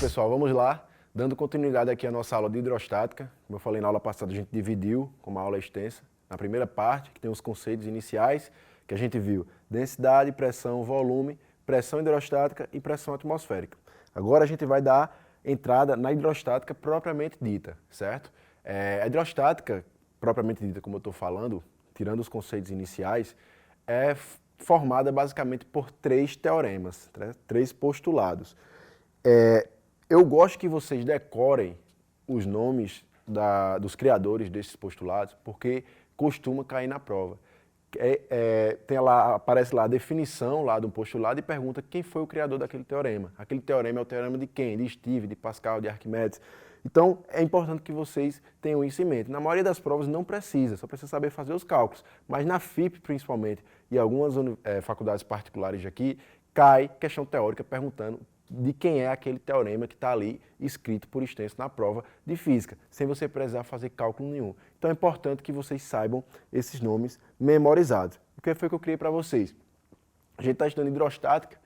pessoal, vamos lá. Dando continuidade aqui à nossa aula de hidrostática. Como eu falei na aula passada, a gente dividiu com uma aula extensa. Na primeira parte, que tem os conceitos iniciais, que a gente viu densidade, pressão, volume, pressão hidrostática e pressão atmosférica. Agora a gente vai dar entrada na hidrostática propriamente dita, certo? A hidrostática propriamente dita, como eu estou falando, tirando os conceitos iniciais, é formada basicamente por três teoremas, três postulados. Eu gosto que vocês decorem os nomes dos criadores desses postulados, porque costuma cair na prova. Aparece lá a definição lá do postulado e pergunta quem foi o criador daquele teorema. Aquele teorema é o teorema de quem? De Steve, de Pascal, de Arquimedes. Então, é importante que vocês tenham isso em mente. Na maioria das provas não precisa, só precisa saber fazer os cálculos. Mas na FIP, principalmente, e algumas faculdades particulares aqui, cai questão teórica perguntando de quem é aquele teorema que está ali escrito por extenso na prova de física, sem você precisar fazer cálculo nenhum. Então é importante que vocês saibam esses nomes memorizados. O que foi que eu criei para vocês? A gente está estudando hidrostática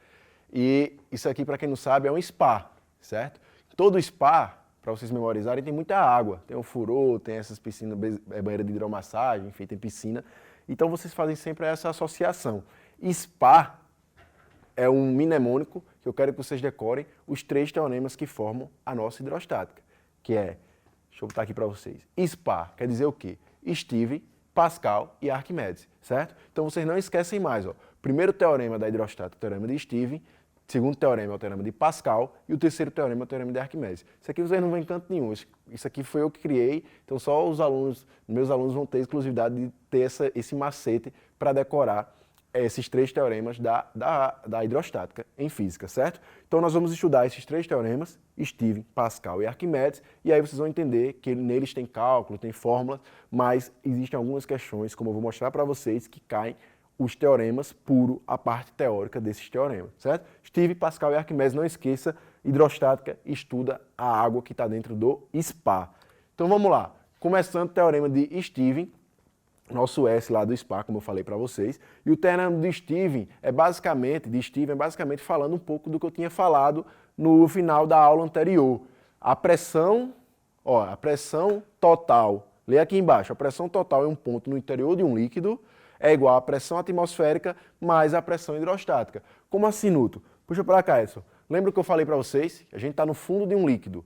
e isso aqui, para quem não sabe, é um spa, certo? Todo spa, para vocês memorizarem, tem muita água. Tem o furô, tem essas piscinas, banheira de hidromassagem, enfim, tem piscina. Então vocês fazem sempre essa associação. Spa é um mnemônico que eu quero que vocês decorem os três teoremas que formam a nossa hidrostática, que é, deixa eu botar aqui para vocês, SPA quer dizer o quê? Steve, Pascal e Arquimedes, certo? Então vocês não esquecem mais, ó. Primeiro teorema da hidrostática, o teorema de Steve, segundo teorema é o teorema de Pascal e o terceiro teorema é o teorema de Arquimedes. Isso aqui vocês não vão em canto nenhum, isso aqui foi eu que criei, então só os alunos, meus alunos vão ter exclusividade de ter esse macete para decorar esses três teoremas da hidrostática em física, certo? Então nós vamos estudar esses três teoremas, Steve, Pascal e Arquimedes, e aí vocês vão entender que neles tem cálculo, tem fórmulas, mas existem algumas questões, como eu vou mostrar para vocês, que caem os teoremas puro, a parte teórica desses teoremas, certo? Steve, Pascal e Arquimedes, não esqueça, hidrostática estuda a água que está dentro do SPA. Então vamos lá, começando o teorema de Steve, nosso S lá do SPA, como eu falei para vocês, e o teorema de Steve é basicamente falando um pouco do que eu tinha falado no final da aula anterior. A pressão total, lê aqui embaixo, a pressão total em um ponto no interior de um líquido é igual à pressão atmosférica mais a pressão hidrostática. Como assim, Nuto? Puxa para cá, Edson. Lembra que eu falei para vocês? A gente está no fundo de um líquido.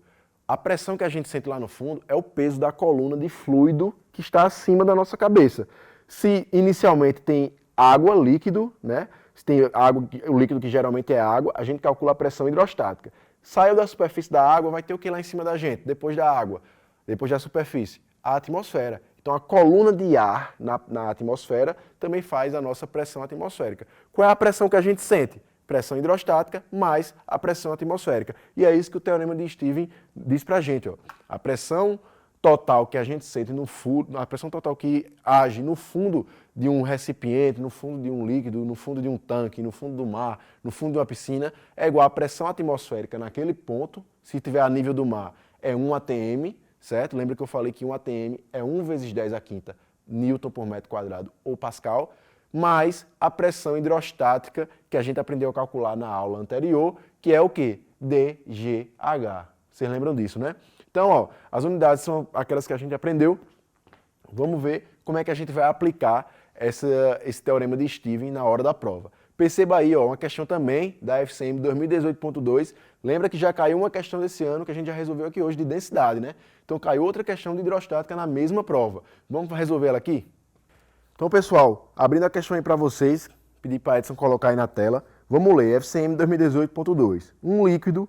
A pressão que a gente sente lá no fundo é o peso da coluna de fluido que está acima da nossa cabeça. Se inicialmente tem água, líquido, né? Se tem água, o líquido que geralmente é água, a gente calcula a pressão hidrostática. Saiu da superfície da água, vai ter o que lá em cima da gente, depois da água, depois da superfície? A atmosfera. Então a coluna de ar na atmosfera também faz a nossa pressão atmosférica. Qual é a pressão que a gente sente? Pressão hidrostática mais a pressão atmosférica. E é isso que o teorema de Steve diz pra gente, ó. A pressão total que a gente sente no fundo, a pressão total que age no fundo de um recipiente, no fundo de um líquido, no fundo de um tanque, no fundo do mar, no fundo de uma piscina, é igual à pressão atmosférica naquele ponto, se estiver a nível do mar, é 1 atm, certo? Lembra que eu falei que 1 atm é 1 vezes 10 a quinta Newton por metro quadrado ou Pascal, mais a pressão hidrostática que a gente aprendeu a calcular na aula anterior, que é o quê? dGH. Vocês lembram disso, né? Então, ó, as unidades são aquelas que a gente aprendeu. Vamos ver como é que a gente vai aplicar esse teorema de Steve na hora da prova. Perceba aí, ó, uma questão também da FCM 2018.2. Lembra que já caiu uma questão desse ano que a gente já resolveu aqui hoje de densidade, né? Então caiu outra questão de hidrostática na mesma prova. Vamos resolver ela aqui? Então, pessoal, abrindo a questão aí para vocês, pedir para Edson colocar aí na tela. Vamos ler, FCM 2018.2. Um líquido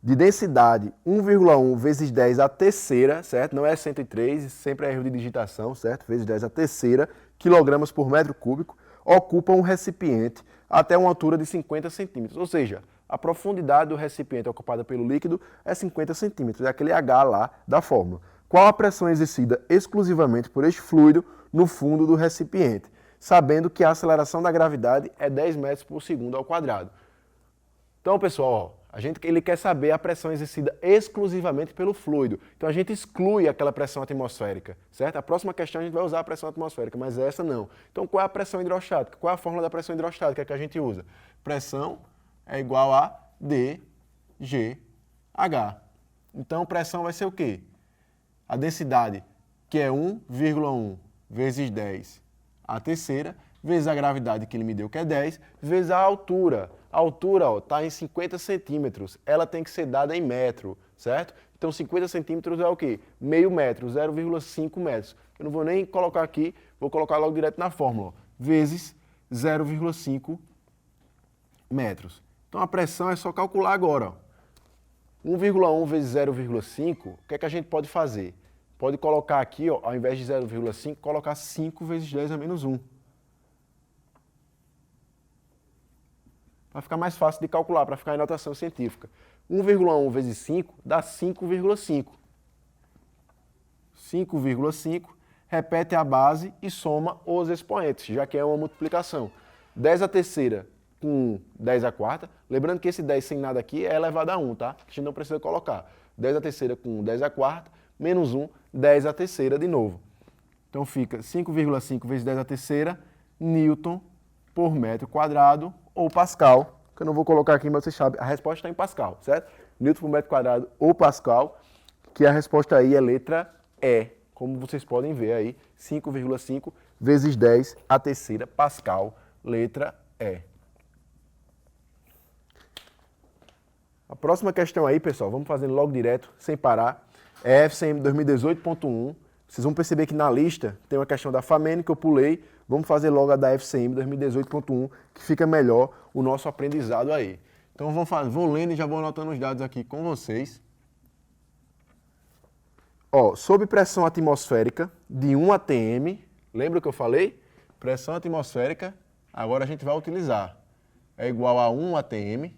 de densidade 1,1 vezes 10 a terceira, certo? Não é 103, sempre é erro de digitação, certo? Vezes 10 a terceira, quilogramas por metro cúbico, ocupa um recipiente até uma altura de 50 centímetros. Ou seja, a profundidade do recipiente ocupada pelo líquido é 50 centímetros, é aquele H lá da fórmula. Qual a pressão exercida exclusivamente por este fluido no fundo do recipiente? Sabendo que a aceleração da gravidade é 10 metros por segundo ao quadrado. Então, pessoal, ó, ele quer saber a pressão exercida exclusivamente pelo fluido. Então a gente exclui aquela pressão atmosférica, certo? A próxima questão a gente vai usar a pressão atmosférica, mas essa não. Então qual é a pressão hidrostática? Qual é a fórmula da pressão hidrostática que a gente usa? Pressão é igual a dGH. H. Então, pressão vai ser o quê? A densidade, que é 1,1 vezes 10 a terceira, vezes a gravidade que ele me deu, que é 10, vezes a altura. A altura está em 50 centímetros. Ela tem que ser dada em metro, certo? Então, 50 centímetros é o quê? Meio metro, 0,5 metros. Eu não vou nem colocar aqui, vou colocar logo direto na fórmula. Ó, vezes 0,5 metros. Então, a pressão é só calcular agora. 1,1 vezes 0,5, o que é que a gente pode fazer? Pode colocar aqui, ó, ao invés de 0,5, colocar 5 vezes 10 a menos 1. Para ficar mais fácil de calcular, para ficar em notação científica. 1,1 vezes 5 dá 5,5. 5,5, repete a base e soma os expoentes, já que é uma multiplicação. 10 a terceira com 10 a quarta. Lembrando que esse 10 sem nada aqui é elevado a 1, tá? A gente não precisa colocar. 10 a terceira com 10 a quarta, menos 1, 10 a terceira de novo. Então fica 5,5 vezes 10 a terceira, Newton por metro quadrado, ou Pascal, que eu não vou colocar aqui, mas vocês sabem, a resposta está em Pascal, certo? Newton por metro quadrado ou Pascal, que a resposta aí é letra E, como vocês podem ver aí, 5,5 vezes 10 a terceira Pascal, letra E. A próxima questão aí, pessoal, vamos fazendo logo direto, sem parar, é FCM 2018.1. Vocês vão perceber que na lista tem uma questão da FAMEN que eu pulei. Vamos fazer logo a da FCM 2018.1, que fica melhor o nosso aprendizado aí. Então vou lendo e já vou anotando os dados aqui com vocês. Ó, sob pressão atmosférica de 1 atm, lembra o que eu falei? Pressão atmosférica, agora a gente vai utilizar. É igual a 1 atm,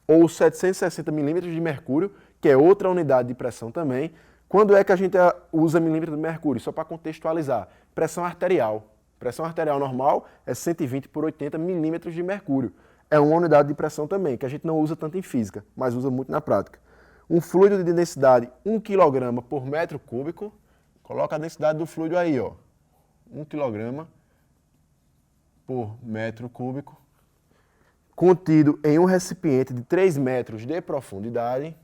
ou 760 milímetros de mercúrio, que é outra unidade de pressão também. Quando é que a gente usa milímetro de mercúrio? Só para contextualizar. Pressão arterial. Pressão arterial normal é 120 por 80 milímetros de mercúrio. É uma unidade de pressão também, que a gente não usa tanto em física, mas usa muito na prática. Um fluido de densidade 1 kg por metro cúbico. Coloca a densidade do fluido aí, ó. 1 kg por metro cúbico. Contido em um recipiente de 3 metros de profundidade,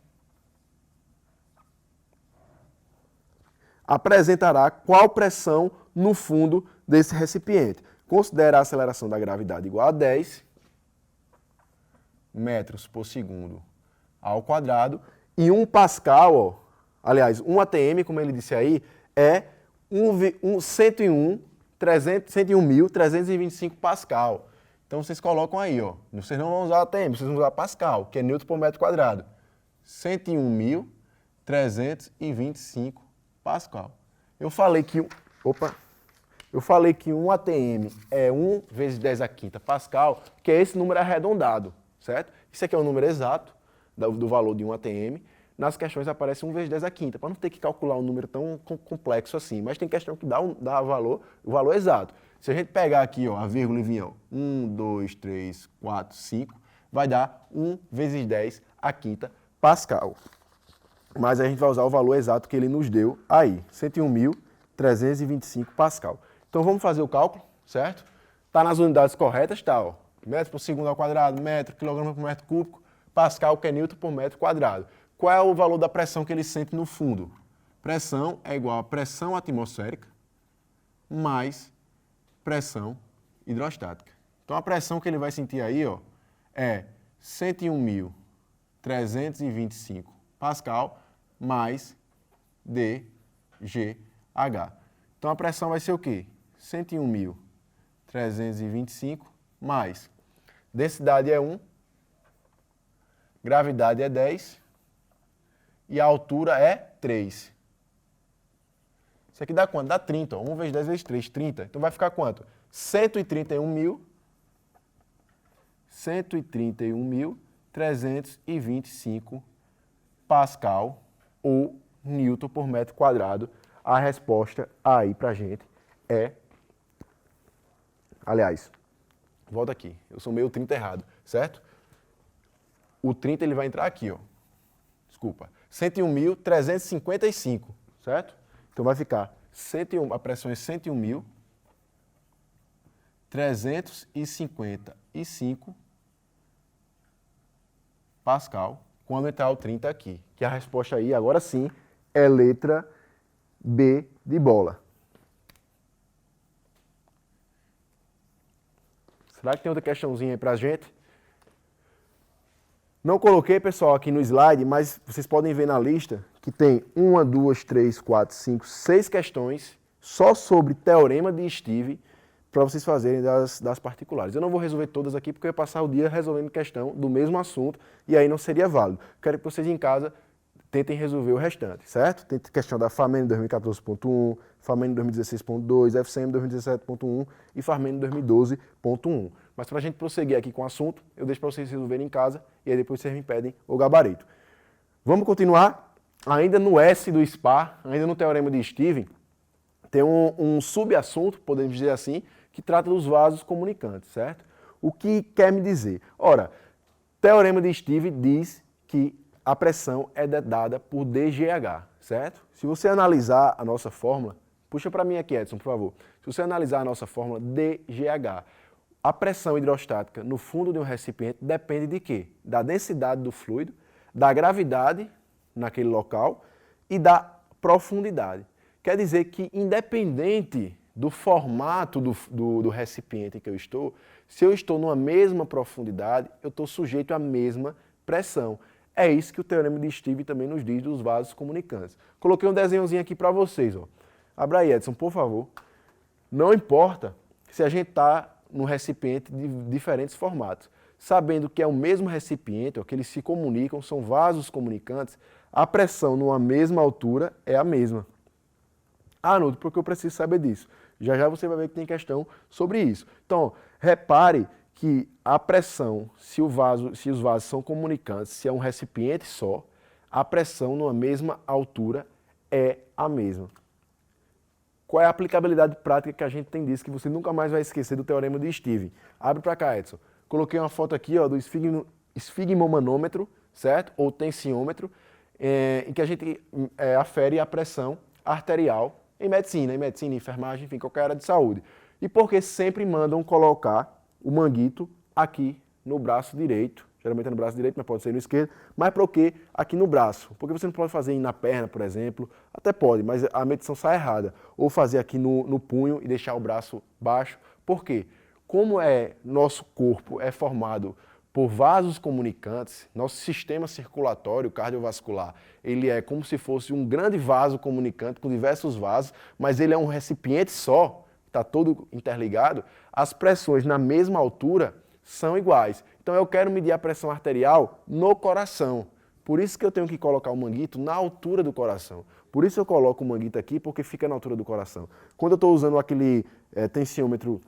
apresentará qual pressão no fundo desse recipiente. Considera a aceleração da gravidade igual a 10 metros por segundo ao quadrado, e 1 Pascal, ó, aliás, 1 atm, como ele disse aí, é 101.325 Pascal. Então, vocês colocam aí, ó. Vocês não vão usar ATM, vocês vão usar Pascal, que é Newton por metro quadrado. 101.325 Pascal. Eu falei que um ATM é 1 vezes 10 a quinta Pascal, que é esse número arredondado, certo? Isso aqui é o número exato do valor de um ATM. Nas questões aparece 1 vezes 10 a quinta, para não ter que calcular um número tão complexo assim. Mas tem questão que dá o valor exato. Se a gente pegar aqui, ó, a vírgula e vir, ó, 1, 2, 3, 4, 5, vai dar 1 vezes 10 a quinta Pascal. Mas a gente vai usar o valor exato que ele nos deu aí, 101.325 Pascal. Então vamos fazer o cálculo, certo? Está nas unidades corretas, tá, ó. Metro por segundo ao quadrado, metro, quilograma por metro cúbico, Pascal, que é Newton por metro quadrado. Qual é o valor da pressão que ele sente no fundo? Pressão é igual a pressão atmosférica mais pressão hidrostática. Então a pressão que ele vai sentir aí, ó, é 101.325 Pascal mais dGH. Então a pressão vai ser o quê? 101.325 mais densidade é 1, gravidade é 10 e a altura é 3. Isso aqui dá quanto? Dá 30. Ó. 1 vezes 10 vezes 3, 30. Então vai ficar quanto? 131.325 Pascal ou Newton por metro quadrado. A resposta aí pra gente é... Aliás, volta aqui. Eu sou meio 30 errado, certo? O 30 ele vai entrar aqui, ó. Desculpa. 101.355, certo? Então vai ficar 101, a pressão é 101.355 Pascal quando entrar o 30 aqui. Que a resposta aí, agora sim, é letra B de bola. Será que tem outra questãozinha aí pra gente? Não coloquei, pessoal, aqui no slide, mas vocês podem ver na lista que tem 1, 2, 3, 4, 5, 6 questões só sobre teorema de Steve para vocês fazerem das particulares. Eu não vou resolver todas aqui porque eu ia passar o dia resolvendo questão do mesmo assunto e aí não seria válido. Quero que vocês em casa tentem resolver o restante, certo? Tem questão da FAMEN 2014.1, FAMEN 2016.2, FCM 2017.1 e FAMEN 2012.1. Mas para a gente prosseguir aqui com o assunto, eu deixo para vocês resolverem em casa e aí depois vocês me pedem o gabarito. Vamos continuar? Ainda no S do SPA, ainda no teorema de Steve, tem um subassunto, podemos dizer assim, que trata dos vasos comunicantes, certo? O que quer me dizer? Ora, teorema de Steve diz que a pressão é dada por dGH, certo? Se você analisar a nossa fórmula, puxa para mim aqui, Edson, por favor. Se você analisar a nossa fórmula dGH, a pressão hidrostática no fundo de um recipiente depende de quê? Da densidade do fluido, da gravidade naquele local e da profundidade. Quer dizer que, independente do formato do recipiente em que eu estou, se eu estou numa mesma profundidade, eu estou sujeito à mesma pressão. É isso que o teorema de Steve também nos diz dos vasos comunicantes. Coloquei um desenhozinho aqui para vocês. Ó. Abra aí, Edson, por favor. Não importa se a gente está num recipiente de diferentes formatos. Sabendo que é o mesmo recipiente, ó, que eles se comunicam, são vasos comunicantes, a pressão numa mesma altura é a mesma. Ah, Nuto, porque eu preciso saber disso. Já já você vai ver que tem questão sobre isso. Então, repare que a pressão, se os vasos são comunicantes, se é um recipiente só, a pressão numa mesma altura é a mesma. Qual é a aplicabilidade prática que a gente tem disso, que você nunca mais vai esquecer do teorema de Steve? Abre para cá, Edson. Coloquei uma foto aqui ó, do esfigmomanômetro, certo? Ou tensiômetro, em que a gente afere a pressão arterial em medicina, enfermagem, enfim, qualquer área de saúde. E porque sempre mandam colocar o manguito aqui no braço direito, geralmente é no braço direito, mas pode ser no esquerdo, mas por que aqui no braço? Porque você não pode fazer na perna, por exemplo, até pode, mas a medição sai errada. Ou fazer aqui no punho e deixar o braço baixo. Por quê? Como nosso corpo é formado por vasos comunicantes, nosso sistema circulatório cardiovascular, ele é como se fosse um grande vaso comunicante com diversos vasos, mas ele é um recipiente só, está todo interligado, as pressões na mesma altura são iguais. Então eu quero medir a pressão arterial no coração. Por isso que eu tenho que colocar o manguito na altura do coração. Por isso eu coloco o manguito aqui, porque fica na altura do coração. Quando eu estou usando aquele tensiômetro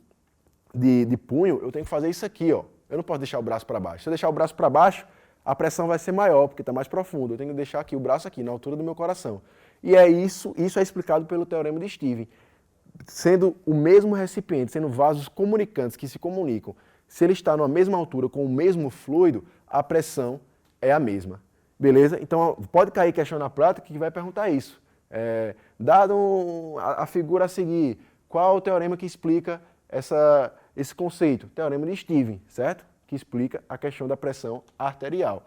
de punho, eu tenho que fazer isso aqui, ó. Eu não posso deixar o braço para baixo. Se eu deixar o braço para baixo, a pressão vai ser maior, porque está mais profundo. Eu tenho que deixar aqui o braço aqui, na altura do meu coração. E é isso é explicado pelo teorema de Steve. Sendo o mesmo recipiente, sendo vasos comunicantes que se comunicam, se ele está numa mesma altura com o mesmo fluido, a pressão é a mesma. Beleza? Então pode cair questão na prática que vai perguntar isso. Dado a figura a seguir, qual o teorema que explica esse conceito? Teorema de Steve, certo? Que explica a questão da pressão arterial.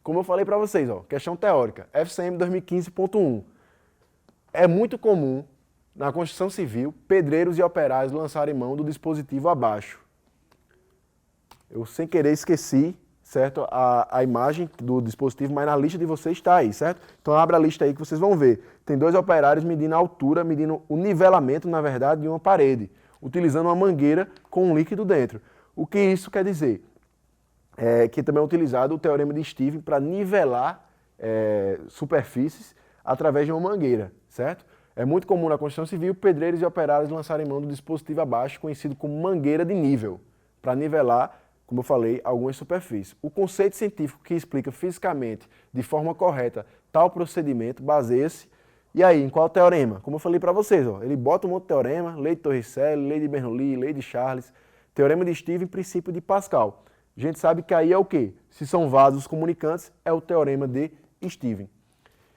Como eu falei para vocês, ó, questão teórica, FCM 2015.1. É muito comum na construção civil pedreiros e operários lançarem mão do dispositivo abaixo. Eu sem querer esqueci, certo, a imagem do dispositivo, mas na lista de vocês está aí, certo? Então abre a lista aí que vocês vão ver. Tem dois operários medindo a altura, medindo o nivelamento, na verdade, de uma parede, utilizando uma mangueira com um líquido dentro. O que isso quer dizer? Que também é utilizado o teorema de Steve para nivelar superfícies através de uma mangueira, certo? É muito comum na construção civil pedreiros e operários lançarem mão do dispositivo abaixo, conhecido como mangueira de nível, para nivelar, como eu falei, algumas superfícies. O conceito científico que explica fisicamente, de forma correta, tal procedimento baseia-se, e aí, em qual teorema? Como eu falei para vocês, ó, ele bota um monte de teorema, lei de Torricelli, lei de Bernoulli, lei de Charles, teorema de Steve e princípio de Pascal. A gente sabe que aí é o quê? Se são vasos comunicantes, é o teorema de Steve.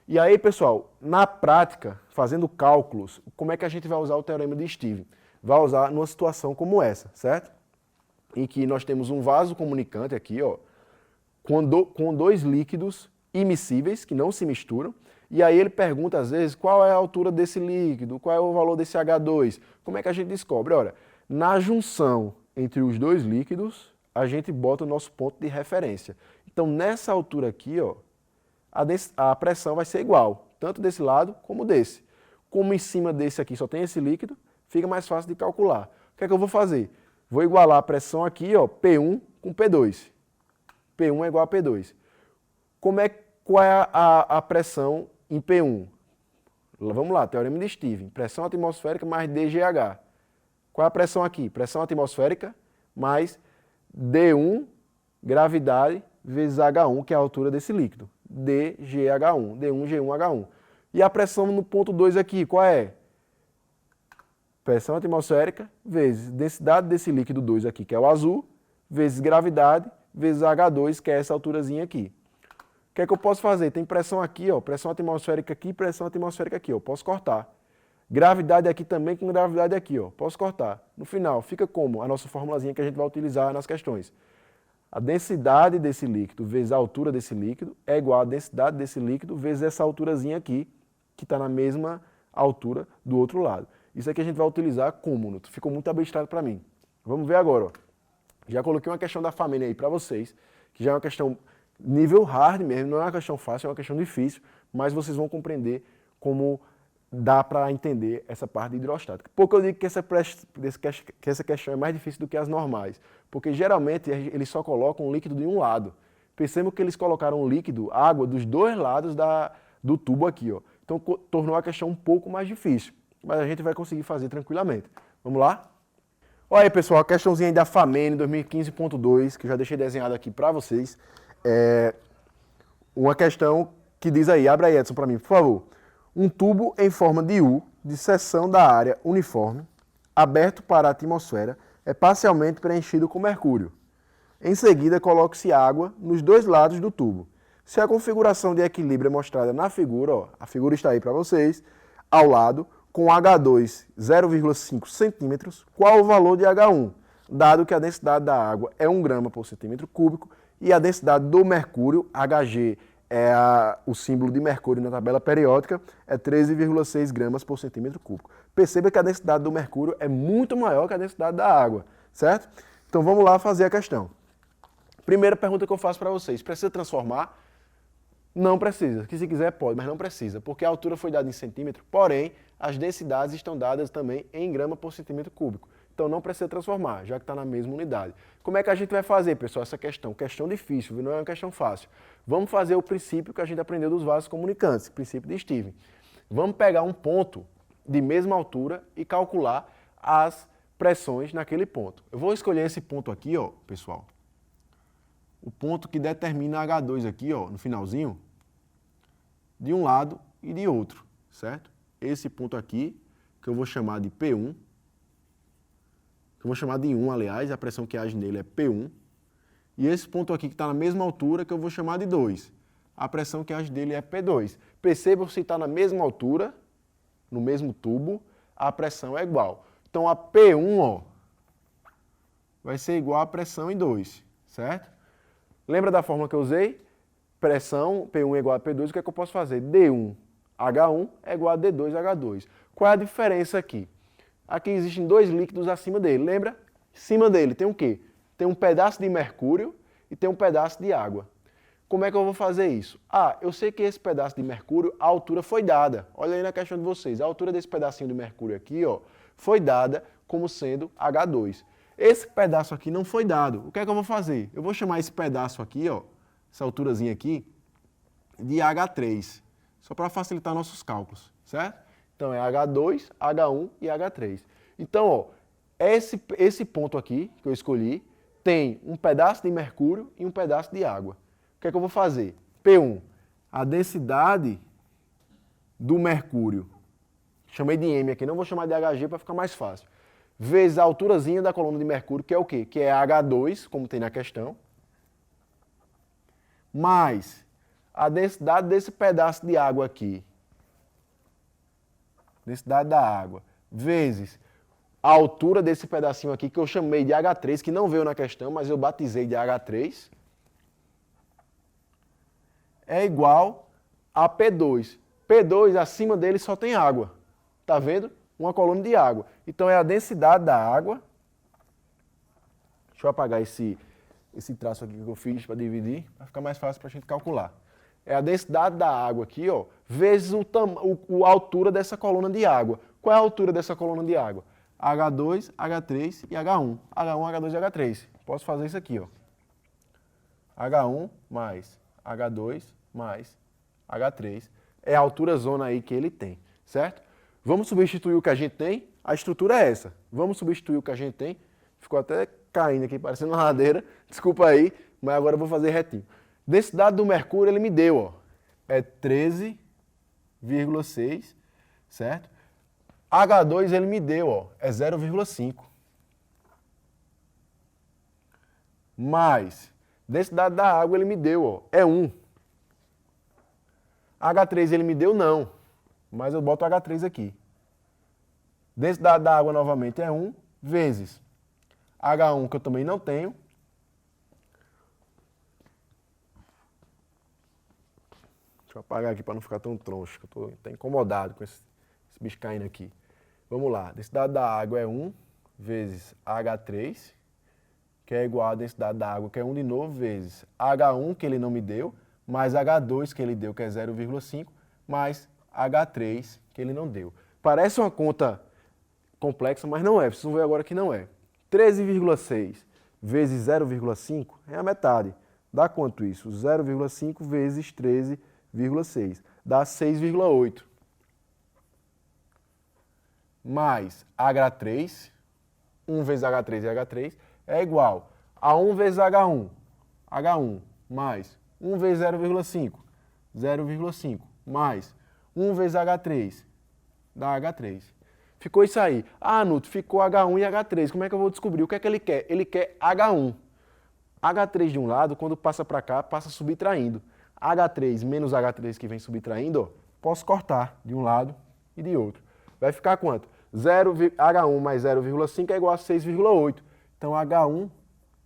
E aí, pessoal, na prática, fazendo cálculos, como é que a gente vai usar o teorema de Steve? Vai usar numa situação como essa, certo? Em que nós temos um vaso comunicante aqui, ó, com dois líquidos imissíveis, que não se misturam, e aí ele pergunta às vezes qual é a altura desse líquido, qual é o valor desse H2. Como é que a gente descobre? Ora, na junção entre os dois líquidos, a gente bota o nosso ponto de referência. Então, nessa altura aqui, ó, a pressão vai ser igual, tanto desse lado como desse. Como em cima desse aqui só tem esse líquido, fica mais fácil de calcular. O que é que eu vou fazer? Vou igualar a pressão aqui, ó, P1 com P2. P1 é igual a P2. Qual é a pressão em P1? Vamos lá, teorema de Stevens. Pressão atmosférica mais dGH. Qual é a pressão aqui? Pressão atmosférica mais D1, gravidade, vezes H1, que é a altura desse líquido. dGH1, D1G1H1. E a pressão no ponto 2 aqui, qual é? Pressão atmosférica vezes densidade desse líquido 2 aqui, que é o azul, vezes gravidade, vezes H2, que é essa alturazinha aqui. O que é que eu posso fazer? Tem pressão aqui, ó, pressão atmosférica aqui, pressão atmosférica aqui, ó, posso cortar. Gravidade aqui também com gravidade aqui, ó, posso cortar. No final, fica como? A nossa formulazinha que a gente vai utilizar nas questões. A densidade desse líquido vezes a altura desse líquido é igual a densidade desse líquido vezes essa alturazinha aqui, que está na mesma altura do outro lado. Isso aqui a gente vai utilizar como? Ficou muito abstrato para mim. Vamos ver agora, ó. Já coloquei uma questão da família aí para vocês, que já é uma questão nível hard mesmo, não é uma questão fácil, é uma questão difícil, mas vocês vão compreender como dá para entender essa parte de hidrostática. Por que eu digo que essa questão é mais difícil do que as normais? Porque geralmente eles só colocam um líquido de um lado. Percebam que eles colocaram um líquido, água, dos dois lados do tubo aqui, ó. Então tornou a questão um pouco mais difícil, mas a gente vai conseguir fazer tranquilamente. Vamos lá? Olha aí, pessoal, a questãozinha aí da FAMEN 2015.2, que eu já deixei desenhado aqui para vocês. Uma questão que diz aí, abre aí, Edson, para mim, por favor. Um tubo em forma de U, de seção da área uniforme, aberto para a atmosfera, é parcialmente preenchido com mercúrio. Em seguida, coloque-se água nos dois lados do tubo. Se a configuração de equilíbrio é mostrada na figura, ó, a figura está aí para vocês, ao lado, com H2 0,5 centímetros, qual o valor de H1? Dado que a densidade da água é 1 grama por centímetro cúbico e a densidade do mercúrio, Hg, é o símbolo de mercúrio na tabela periódica, é 13,6 gramas por centímetro cúbico. Perceba que a densidade do mercúrio é muito maior que a densidade da água, certo? Então vamos lá fazer a questão. Primeira pergunta que eu faço para vocês, precisa transformar? Não precisa, que se quiser pode, mas não precisa, porque a altura foi dada em centímetro, porém as densidades estão dadas também em grama por centímetro cúbico. Então não precisa transformar, já que está na mesma unidade. Como é que a gente vai fazer, pessoal, essa questão? Questão difícil, não é uma questão fácil. Vamos fazer o princípio que a gente aprendeu dos vasos comunicantes, princípio de Stevens. Vamos pegar um ponto de mesma altura e calcular as pressões naquele ponto. Eu vou escolher esse ponto aqui, ó, pessoal. O ponto que determina H2 aqui, ó, no finalzinho, de um lado e de outro, certo? Esse ponto aqui, que eu vou chamar de P1, que eu vou chamar de 1, aliás, a pressão que age nele é P1. E esse ponto aqui que está na mesma altura, que eu vou chamar de 2. A pressão que age dele é P2. Percebam se está na mesma altura, no mesmo tubo, a pressão é igual. Então a P1, ó, vai ser igual à pressão em 2, certo? Lembra da fórmula que eu usei? Pressão P1 é igual a P2, o que é que eu posso fazer? D1H1 é igual a D2H2. Qual é a diferença aqui? Aqui existem dois líquidos acima dele, lembra? Em cima dele tem o quê? Tem um pedaço de mercúrio e tem um pedaço de água. Como é que eu vou fazer isso? Ah, eu sei que esse pedaço de mercúrio, a altura foi dada. Olha aí na questão de vocês, a altura desse pedacinho de mercúrio aqui, ó, foi dada como sendo H2. Esse pedaço aqui não foi dado. O que é que eu vou fazer? Eu vou chamar esse pedaço aqui, ó, essa alturazinha aqui, de H3, só para facilitar nossos cálculos, certo? Então é H2, H1 e H3. Então, ó, esse ponto aqui que eu escolhi tem um pedaço de mercúrio e um pedaço de água. O que é que eu vou fazer? P1, a densidade do mercúrio, chamei de M aqui, não vou chamar de Hg para ficar mais fácil, vezes a alturazinha da coluna de mercúrio, que é o quê? Que é H2, como tem na questão, mais a densidade desse pedaço de água aqui, densidade da água, vezes a altura desse pedacinho aqui, que eu chamei de H3, que não veio na questão, mas eu batizei de H3, é igual a P2. P2, acima dele só tem água. Tá vendo? Uma coluna de água. Então é a densidade da água. Deixa eu apagar esse traço aqui que eu fiz para dividir, para ficar mais fácil para a gente calcular. É a densidade da água aqui, ó, vezes a altura dessa coluna de água. Qual é a altura dessa coluna de água? H2, H3 e H1. H1, H2 e H3. Posso fazer isso aqui, ó. H1 mais H2 mais H3. É a altura zona aí que ele tem, certo? Vamos substituir o que a gente tem? A estrutura é essa. Vamos substituir o que a gente tem. Ficou até caindo aqui, parecendo uma ladeira. Desculpa aí, mas agora eu vou fazer retinho. Densidade do mercúrio ele me deu, ó. É 13,6, certo? H2 ele me deu, ó, é 0,5. Mais densidade da água ele me deu, ó, é 1. H3 ele me deu não, mas eu boto H3 aqui. Densidade da água novamente é 1 vezes H1 que eu também não tenho. Deixa eu apagar aqui para não ficar tão troncho, que eu estou até incomodado com esse bicho caindo aqui. Vamos lá, densidade da água é 1 vezes H3, que é igual a densidade da água, que é 1 de novo, vezes H1, que ele não me deu, mais H2, que ele deu, que é 0,5, mais H3, que ele não deu. Parece uma conta complexa, mas não é. Vocês vão ver agora que não é. 13,6 vezes 0,5 é a metade. Dá quanto isso? 0,5 vezes 13,6. Dá 6,8. Mais H3, 1 vezes H3 é H3, é igual a 1 vezes H1, H1, mais 1 vezes 0,5, 0,5, mais 1 vezes H3, dá H3. Ficou isso aí. Ah, Nuto, ficou H1 e H3. Como é que eu vou descobrir? O que é que ele quer? Ele quer H1. H3 de um lado, quando passa para cá, passa subtraindo. H3 menos H3 que vem subtraindo, ó, posso cortar de um lado e de outro. Vai ficar quanto? H1 mais 0,5 é igual a 6,8. Então, H1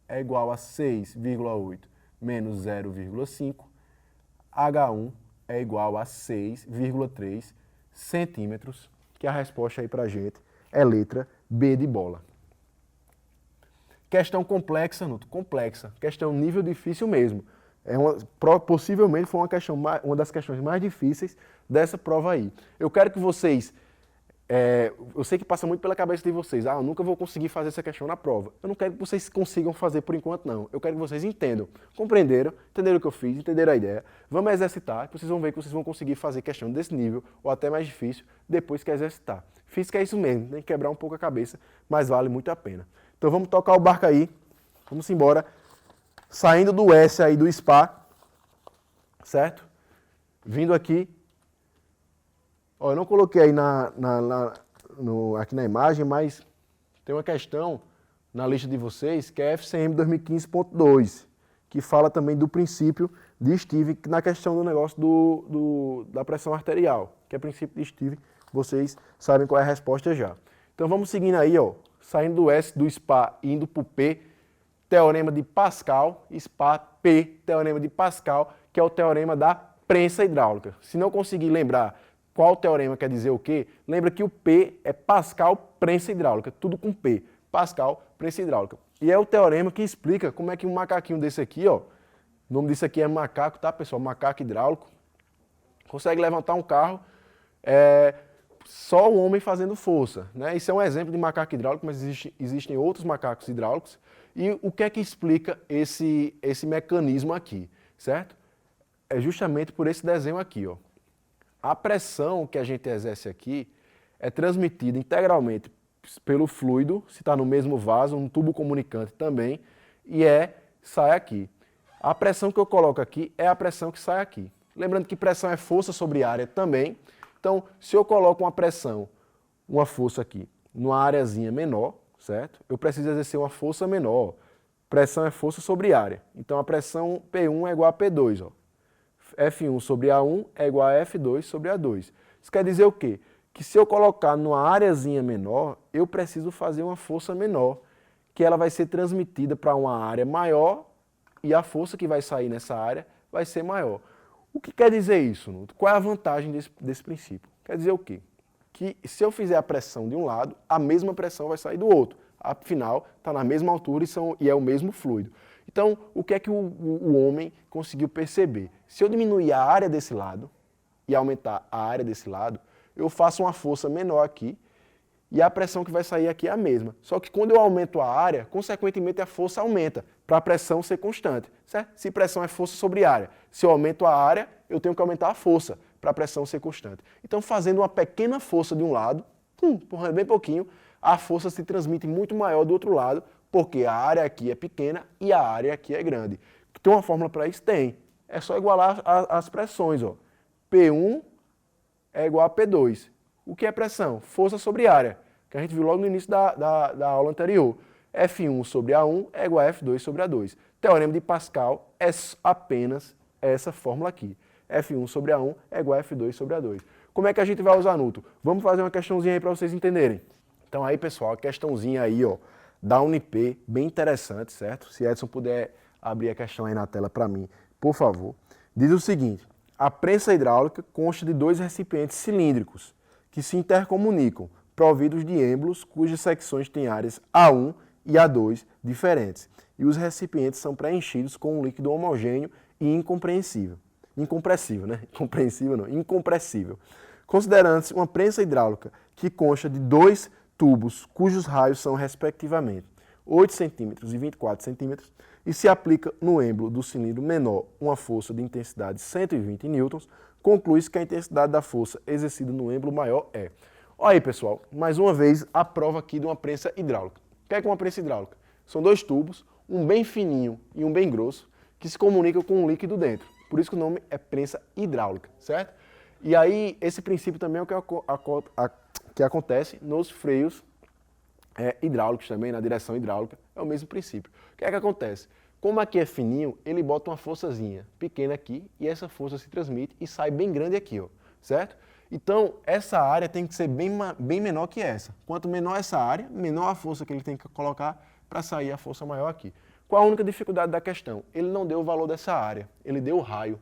é igual a 6,8 menos 0,5. H1 é igual a 6,3 centímetros, que a resposta aí pra gente é letra B de bola. Questão complexa, Nuto? Complexa. Questão nível difícil mesmo. Possivelmente foi uma das questões mais difíceis dessa prova aí. Eu quero que vocês... eu sei que passa muito pela cabeça de vocês. Ah, eu nunca vou conseguir fazer essa questão na prova. Eu não quero que vocês consigam fazer por enquanto, não. Eu quero que vocês entendam. Compreenderam? Entenderam o que eu fiz? Entenderam a ideia? Vamos exercitar, que vocês vão ver que vocês vão conseguir fazer questão desse nível, ou até mais difícil, depois que exercitar. Física é isso mesmo, tem que quebrar um pouco a cabeça, mas vale muito a pena. Então vamos tocar o barco aí. Vamos embora. Saindo do S aí do SPA, certo? Vindo aqui. Ó, eu não coloquei aí aqui na imagem, mas tem uma questão na lista de vocês que é FCM 2015.2, que fala também do princípio de Stevens na questão do negócio da pressão arterial, que é princípio de Stevens, vocês sabem qual é a resposta já. Então vamos seguindo aí, ó, saindo do S, do SPA, indo para o P, teorema de Pascal, SPA, P, teorema de Pascal, que é o teorema da prensa hidráulica. Se não conseguir lembrar qual teorema quer dizer o quê, lembra que o P é Pascal prensa hidráulica, tudo com P, Pascal prensa hidráulica. E é o teorema que explica como é que um macaquinho desse aqui, ó, o nome disso aqui é macaco, tá pessoal, macaco hidráulico, consegue levantar um carro, só o homem fazendo força, né? Isso é um exemplo de macaco hidráulico, mas existem outros macacos hidráulicos. E o que é que explica esse mecanismo aqui, certo? É justamente por esse desenho aqui, ó. A pressão que a gente exerce aqui é transmitida integralmente pelo fluido, se está no mesmo vaso, um tubo comunicante também, e sai aqui. A pressão que eu coloco aqui é a pressão que sai aqui. Lembrando que pressão é força sobre área também. Então, se eu coloco uma força aqui, numa areazinha menor, certo? Eu preciso exercer uma força menor. Pressão é força sobre área. Então, a pressão P1 é igual a P2, ó. F1 sobre A1 é igual a F2 sobre A2. Isso quer dizer o quê? Que se eu colocar numa areazinha menor, eu preciso fazer uma força menor, que ela vai ser transmitida para uma área maior e a força que vai sair nessa área vai ser maior. O que quer dizer isso, Nuto? Qual é a vantagem desse princípio? Quer dizer o quê? Que se eu fizer a pressão de um lado, a mesma pressão vai sair do outro. Afinal, está na mesma altura e é o mesmo fluido. Então, o que é que o homem conseguiu perceber? Se eu diminuir a área desse lado e aumentar a área desse lado, eu faço uma força menor aqui e a pressão que vai sair aqui é a mesma. Só que quando eu aumento a área, consequentemente a força aumenta, para a pressão ser constante. Certo? Se pressão é força sobre área, se eu aumento a área, eu tenho que aumentar a força para a pressão ser constante. Então, fazendo uma pequena força de um lado, empurrando bem pouquinho, a força se transmite muito maior do outro lado, porque a área aqui é pequena e a área aqui é grande. Tem uma fórmula para isso? Tem. É só igualar as pressões. Ó. P1 é igual a P2. O que é pressão? Força sobre área, que a gente viu logo no início da aula anterior. F1 sobre A1 é igual a F2 sobre A2. Teorema de Pascal é apenas essa fórmula aqui. F1 sobre A1 é igual a F2 sobre A2. Como é que a gente vai usar, Nuto? Vamos fazer uma questãozinha aí para vocês entenderem. Então aí, pessoal, a questãozinha aí, ó, da Unip, bem interessante, certo? Se Edson puder abrir a questão aí na tela para mim, por favor. Diz o seguinte: a prensa hidráulica consta de dois recipientes cilíndricos que se intercomunicam, providos de êmbolos cujas secções têm áreas A1 e A2 diferentes, e os recipientes são preenchidos com um líquido homogêneo e incompressível, né? Incompreensível não, incompressível. Considerando-se uma prensa hidráulica que consta de dois tubos cujos raios são, respectivamente, 8 cm e 24 cm, e se aplica no êmbolo do cilindro menor uma força de intensidade 120 N, conclui-se que a intensidade da força exercida no êmbolo maior é. Olha aí, pessoal, mais uma vez a prova aqui de uma prensa hidráulica. O que é uma prensa hidráulica? São dois tubos, um bem fininho e um bem grosso, que se comunicam com um líquido dentro. Por isso que o nome é prensa hidráulica, certo? E aí, esse princípio também é o que acontece nos freios hidráulicos também, na direção hidráulica, é o mesmo princípio. O que é que acontece? Como aqui é fininho, ele bota uma forçazinha pequena aqui e essa força se transmite e sai bem grande aqui, ó, certo? Então, essa área tem que ser bem menor que essa. Quanto menor essa área, menor a força que ele tem que colocar para sair a força maior aqui. Qual a única dificuldade da questão? Ele não deu o valor dessa área, ele deu o raio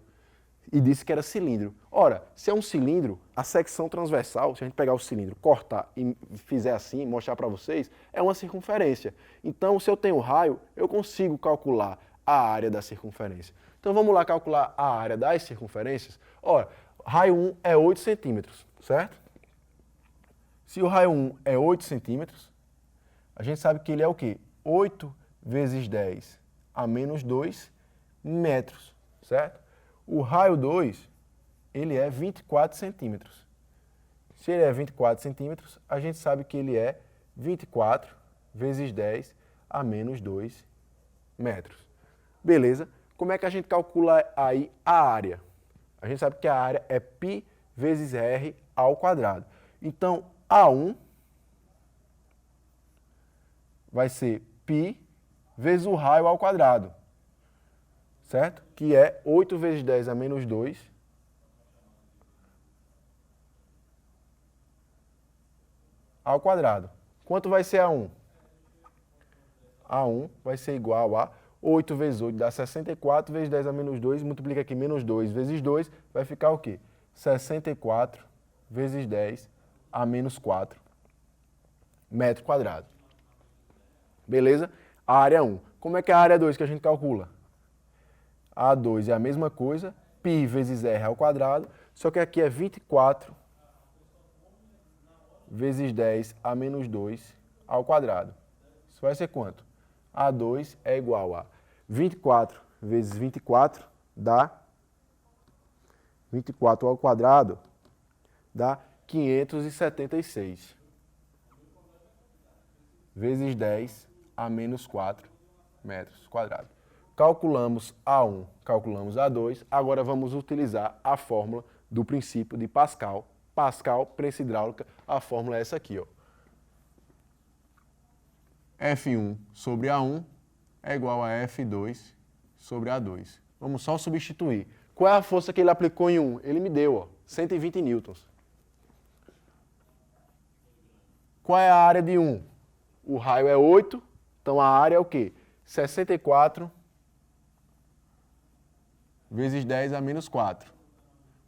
e disse que era cilindro. Ora, se é um cilindro, a secção transversal, se a gente pegar o cilindro, cortar e fizer assim, mostrar para vocês, é uma circunferência. Então, se eu tenho raio, eu consigo calcular a área da circunferência. Então, vamos lá calcular a área das circunferências. Ora, raio 1 é 8 centímetros, certo? Se o raio 1 é 8 centímetros, a gente sabe que ele é o quê? 8 vezes 10 a menos 2 metros, certo? O raio 2, ele é 24 centímetros. Se ele é 24 centímetros, a gente sabe que ele é 24 vezes 10 a menos 2 metros. Beleza? Como é que a gente calcula aí a área? A gente sabe que a área é π vezes r ao quadrado. Então, A1 vai ser π vezes o raio ao quadrado, certo? Que é 8 vezes 10 a menos 2 ao quadrado. Quanto vai ser A1? A1 vai ser igual a 8 vezes 8 dá 64, vezes 10 a menos 2, multiplica aqui menos 2 vezes 2, vai ficar o quê? 64 vezes 10 a menos 4 metro quadrado. Beleza? A área 1. Como é que é a área 2 que a gente calcula? A2 é a mesma coisa, π vezes r ao quadrado, só que aqui é 24 vezes 10 a menos 2 ao quadrado. Isso vai ser quanto? A2 é igual a 24 vezes 24 dá 24 ao quadrado dá 576 vezes 10 a menos 4 metros quadrados. Calculamos A1, calculamos A2, agora vamos utilizar a fórmula do princípio de Pascal. Pascal, prensa hidráulica, a fórmula é essa aqui, ó. F1 sobre A1 é igual a F2 sobre A2. Vamos só substituir. Qual é a força que ele aplicou em 1? Ele me deu, ó, 120 newtons. Qual é a área de 1? O raio é 8, então a área é o quê? 64 vezes 10 a menos 4.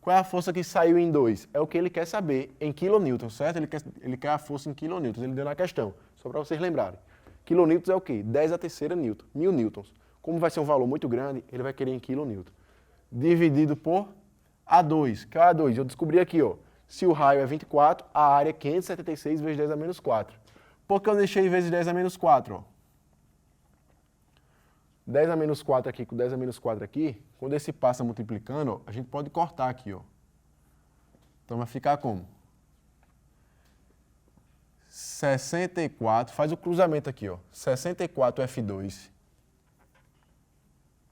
Qual é a força que saiu em 2? É o que ele quer saber em quilonewtons, certo? Ele quer a força em quilonewtons, ele deu na questão, só para vocês lembrarem. Quilonewtons é o quê? 10 a terceira newton, 1000 newtons. Como vai ser um valor muito grande, ele vai querer em quilonewton. Dividido por A2, que é o A2. Eu descobri aqui, ó, se o raio é 24, a área é 576 vezes 10 a menos 4. Por que eu deixei vezes 10 a menos 4? Ó? 10 a menos 4 aqui com 10 a menos 4 aqui, quando esse passa multiplicando, ó, a gente pode cortar aqui. Ó. Então vai ficar como? 64, faz o cruzamento aqui, ó. 64F2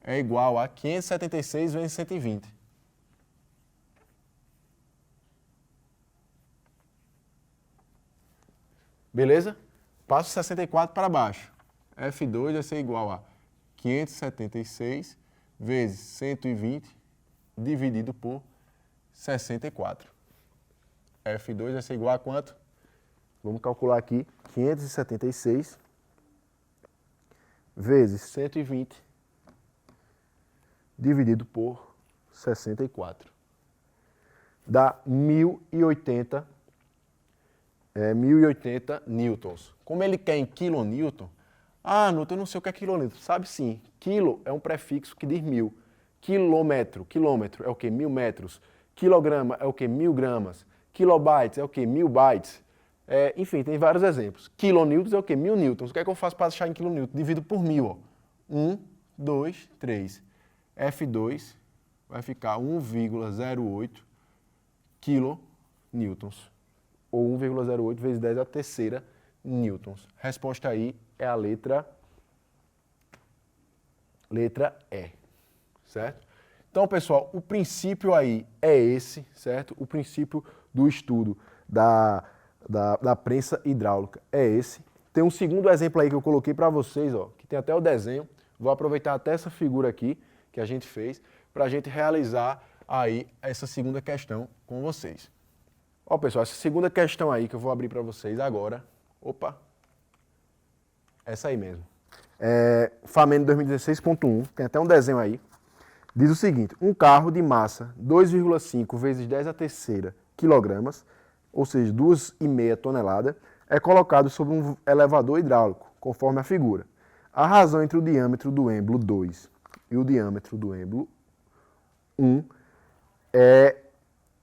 é igual a 576 vezes 120. Beleza? Passo 64 para baixo. F2 vai ser igual a 576 vezes 120 dividido por 64. F2 vai ser igual a quanto? Vamos calcular aqui. 576 vezes 120 dividido por 64. Dá 1080 newtons. Como ele quer em quilonewton, Newton, eu não sei o que é quilonewton. Sabe sim, quilo é um prefixo que diz 1000. Quilômetro é o que? 1000 metros. Quilograma é o que? 1000 gramas. Kilobytes é o que? 1000 bytes. Enfim, tem vários exemplos. Kilonewtons é o que? 1000 newtons. O que é que eu faço para achar em kilonewton? Divido por 1000. Ó. 1, 2, 3. F2 vai ficar 1,08 kilonewtons. Ou 1,08 vezes 10 a terceira newtons. Resposta aí é a letra E, certo? Então, pessoal, o princípio aí é esse, certo? O princípio do estudo da prensa hidráulica é esse. Tem um segundo exemplo aí que eu coloquei para vocês, ó, que tem até o desenho. Vou aproveitar até essa figura aqui que a gente fez para a gente realizar aí essa segunda questão com vocês. Ó, pessoal, essa segunda questão aí que eu vou abrir para vocês agora. Opa! Essa aí mesmo. FAMEN 2016.1, tem até um desenho aí. Diz o seguinte: um carro de massa 2,5 vezes 10 a terceira quilogramas, ou seja, 2,5 toneladas, é colocado sobre um elevador hidráulico, conforme a figura. A razão entre o diâmetro do êmbolo 2 e o diâmetro do êmbolo 1 é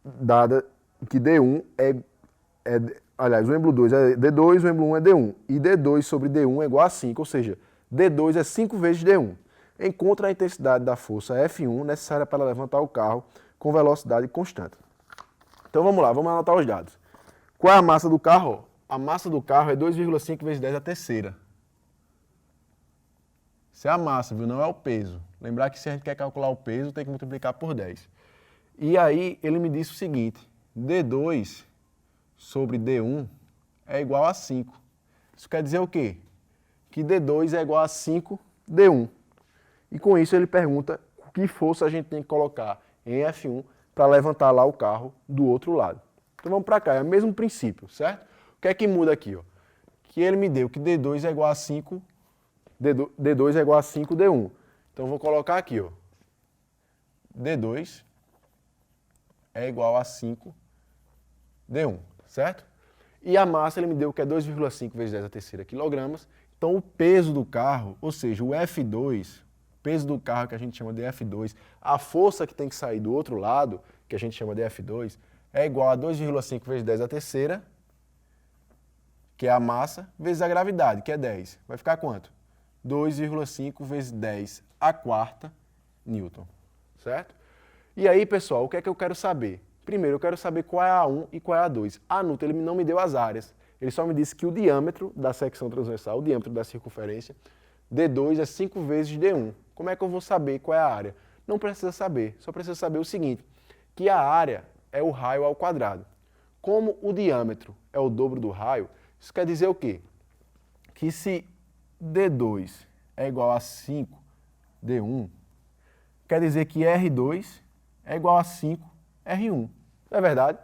dada que D1 aliás, o êmbolo 2 é D2, o êmbolo 1 é D1. E D2 sobre D1 é igual a 5, ou seja, D2 é 5 vezes D1. Encontra a intensidade da força F1 necessária para levantar o carro com velocidade constante. Então vamos lá, vamos anotar os dados. Qual é a massa do carro? A massa do carro é 2,5 vezes 10 a terceira. Isso é a massa, viu? Não é o peso. Lembrar que se a gente quer calcular o peso, tem que multiplicar por 10. E aí ele me disse o seguinte: D2 sobre D1 é igual a 5. Isso quer dizer o quê? Que D2 é igual a 5D1. E com isso ele pergunta que força a gente tem que colocar em F1 para levantar lá o carro do outro lado. Então vamos para cá, é o mesmo princípio, certo? O que é que muda aqui? Ó? Que ele me deu que D2 é igual a 5, D2 é igual a 5D1. Então eu vou colocar aqui, ó. D2 é igual a 5D1, certo? E a massa ele me deu que é 2,5 vezes 10 a terceira quilogramas. Então o peso do carro, ou seja, o F2, peso do carro que a gente chama de F2, a força que tem que sair do outro lado, que a gente chama de F2, é igual a 2,5 vezes 10 a terceira, que é a massa, vezes a gravidade, que é 10. Vai ficar quanto? 2,5 vezes 10 a quarta newton, certo? E aí, pessoal, o que é que eu quero saber? Primeiro, eu quero saber qual é a A1 e qual é a A2. A Newton, ele não me deu as áreas. Ele só me disse que o diâmetro da secção transversal, o diâmetro da circunferência, D2 é 5 vezes D1. Como é que eu vou saber qual é a área? Não precisa saber, só precisa saber o seguinte, que a área é o raio ao quadrado. Como o diâmetro é o dobro do raio, isso quer dizer o quê? Que se D2 é igual a 5D1, quer dizer que R2 é igual a 5R1. Não é verdade?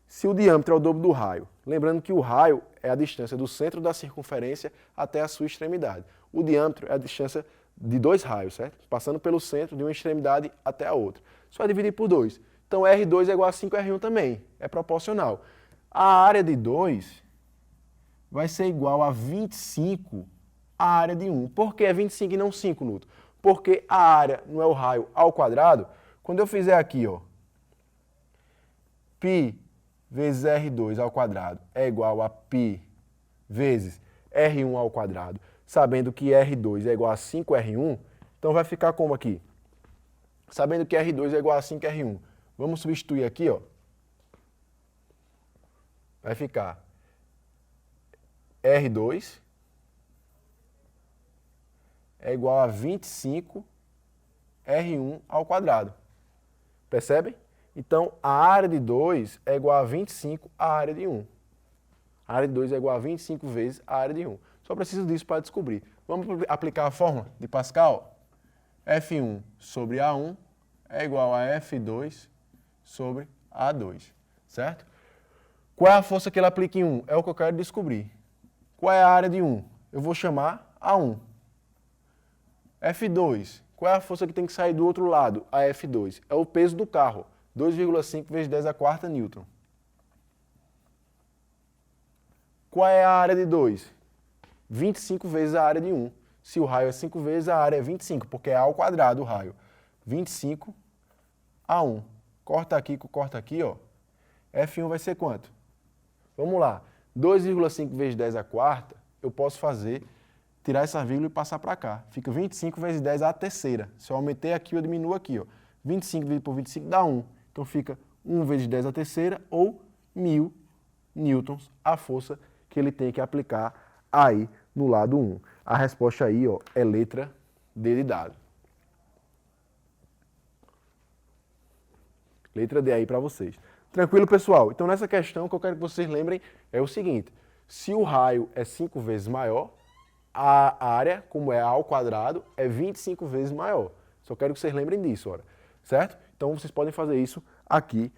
Se o diâmetro é o dobro do raio, lembrando que o raio é a distância do centro da circunferência até a sua extremidade. O diâmetro é a distância de dois raios, certo? Passando pelo centro de uma extremidade até a outra. Só dividir por 2. Então R2 é igual a 5R1 também, é proporcional. A área de 2 vai ser igual a 25 a área de 1. Por que é 25 e não 5, Newton? Porque a área não é o raio ao quadrado. Quando eu fizer aqui, ó, π vezes R2 ao quadrado é igual a π vezes R1 ao quadrado, sabendo que R2 é igual a 5R1, então vai ficar como aqui? Sabendo que R2 é igual a 5R1. Vamos substituir aqui, ó. Vai ficar R2 é igual a 25 R1 ao quadrado. Percebem? Então, a área de 2 é igual a 25 a área de 1. A área de 2 é igual a 25 vezes a área de 1. Só preciso disso para descobrir. Vamos aplicar a fórmula de Pascal? F1 sobre A1 é igual a F2 sobre A2, certo? Qual é a força que ele aplica em 1? É o que eu quero descobrir. Qual é a área de 1? Eu vou chamar A1. F2, qual é a força que tem que sair do outro lado? A F2. É o peso do carro. 2,5 vezes 10 a quarta newton. Qual é a área de 2? 25 vezes a área de 1. Se o raio é 5 vezes, a área é 25, porque é A ao quadrado o raio. 25 a 1. Corta aqui com corta aqui, ó. F1 vai ser quanto? Vamos lá. 2,5 vezes 10 a quarta, eu posso fazer, tirar essa vírgula e passar para cá. Fica 25 vezes 10 a terceira. Se eu aumentei aqui, eu diminuo aqui, ó. 25 dividido por 25 dá 1. Então fica 1 vezes 10 a terceira ou 1000 newtons a força que ele tem que aplicar aí no lado 1. A resposta aí, ó, é letra D de dado. Letra D aí para vocês. Tranquilo, pessoal? Então, nessa questão, o que eu quero que vocês lembrem é o seguinte. Se o raio é 5 vezes maior, a área, como é A ao quadrado, é 25 vezes maior. Só quero que vocês lembrem disso, ora, certo? Então, vocês podem fazer isso aqui,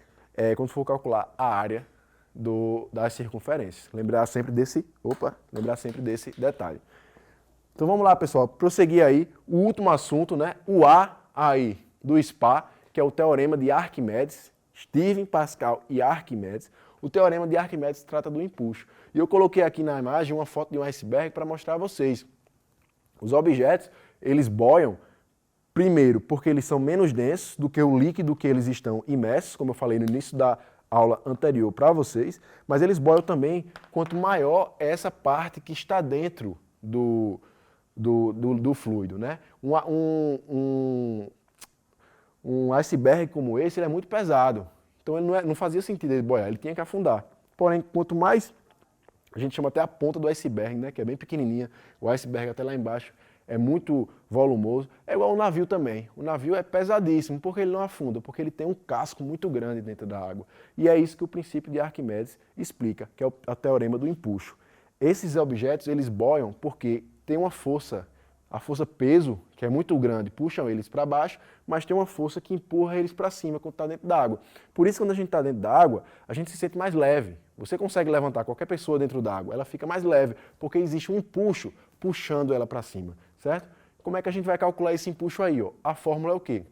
quando for calcular a área das circunferências. Lembrar sempre desse detalhe. Então, vamos lá, pessoal. Prosseguir aí o último assunto, né? O A aí do SPA, que é o teorema de Arquimedes, Stirling, Pascal e Arquimedes. O teorema de Arquimedes trata do empuxo. E eu coloquei aqui na imagem uma foto de um iceberg para mostrar a vocês. Os objetos, eles boiam, primeiro, porque eles são menos densos do que o líquido que eles estão imersos, como eu falei no início da aula anterior para vocês, mas eles boiam também quanto maior é essa parte que está dentro do fluido, né? Um iceberg como esse, ele é muito pesado. Então ele não fazia sentido ele boiar, ele tinha que afundar. Porém, quanto mais, a gente chama até a ponta do iceberg, né, que é bem pequenininha, o iceberg até lá embaixo é muito volumoso. É igual o navio também. O navio é pesadíssimo, porque ele não afunda, porque ele tem um casco muito grande dentro da água. E é isso que o princípio de Arquimedes explica, que é o teorema do empuxo. Esses objetos, eles boiam porque tem uma força, a força peso, que é muito grande, puxam eles para baixo, mas tem uma força que empurra eles para cima quando está dentro da água. Por isso, quando a gente está dentro da água, a gente se sente mais leve. Você consegue levantar qualquer pessoa dentro da água, ela fica mais leve, porque existe um empuxo puxando ela para cima, certo? Como é que a gente vai calcular esse empuxo aí, ó? A fórmula é o quê?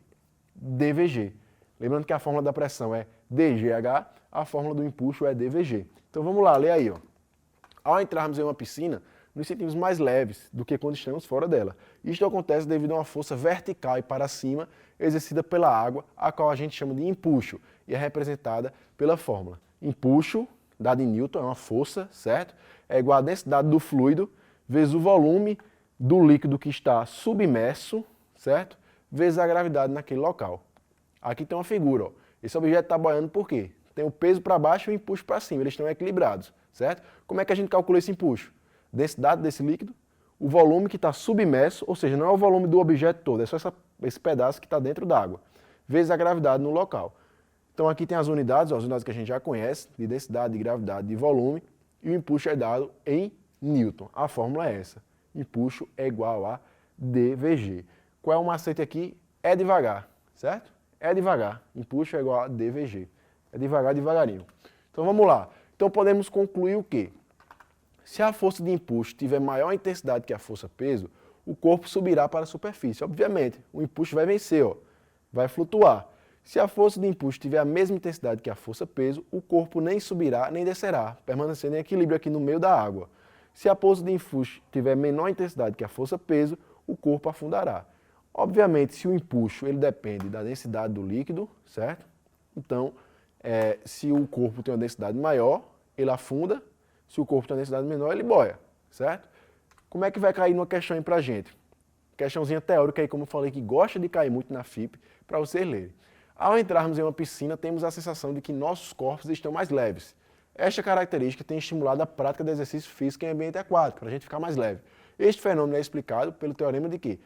DVG. Lembrando que a fórmula da pressão é DGH, a fórmula do empuxo é DVG. Então vamos lá, lê aí, ó. Ao entrarmos em uma piscina, nos sentimos mais leves do que quando estamos fora dela. Isto acontece devido a uma força vertical e para cima exercida pela água, a qual a gente chama de empuxo, e é representada pela fórmula. Empuxo, dado em Newton, é uma força, certo? É igual à densidade do fluido vezes o volume do líquido que está submerso, certo? Vezes a gravidade naquele local. Aqui tem uma figura, ó. Esse objeto está boiando por quê? Tem o peso para baixo e o empuxo para cima, eles estão equilibrados, certo? Como é que a gente calcula esse empuxo? Densidade desse líquido, o volume que está submerso, ou seja, não é o volume do objeto todo, é só esse pedaço que está dentro d'água, vezes a gravidade no local. Então aqui tem as unidades, ó, as unidades que a gente já conhece, de densidade, de gravidade, de volume, e o empuxo é dado em Newton. A fórmula é essa. Empuxo é igual a DVG. Qual é o macete aqui? É devagar, certo? É devagar. Empuxo é igual a DVG. É devagar, devagarinho. Então vamos lá. Então podemos concluir o quê? Se a força de empuxo tiver maior intensidade que a força peso, o corpo subirá para a superfície. Obviamente, o empuxo vai vencer, ó, vai flutuar. Se a força de empuxo tiver a mesma intensidade que a força-peso, o corpo nem subirá nem descerá, permanecendo em equilíbrio aqui no meio da água. Se a força de empuxo tiver menor intensidade que a força-peso, o corpo afundará. Obviamente, se o empuxo ele depende da densidade do líquido, certo? Então, se o corpo tem uma densidade maior, ele afunda. Se o corpo tem uma densidade menor, ele boia, certo? Como é que vai cair numa questão aí pra gente? Questãozinha teórica aí, como eu falei, que gosta de cair muito na FIP, para vocês lerem. Ao entrarmos em uma piscina, temos a sensação de que nossos corpos estão mais leves. Esta característica tem estimulado a prática de exercício físico em ambiente aquático, para a gente ficar mais leve. Este fenômeno é explicado pelo teorema de que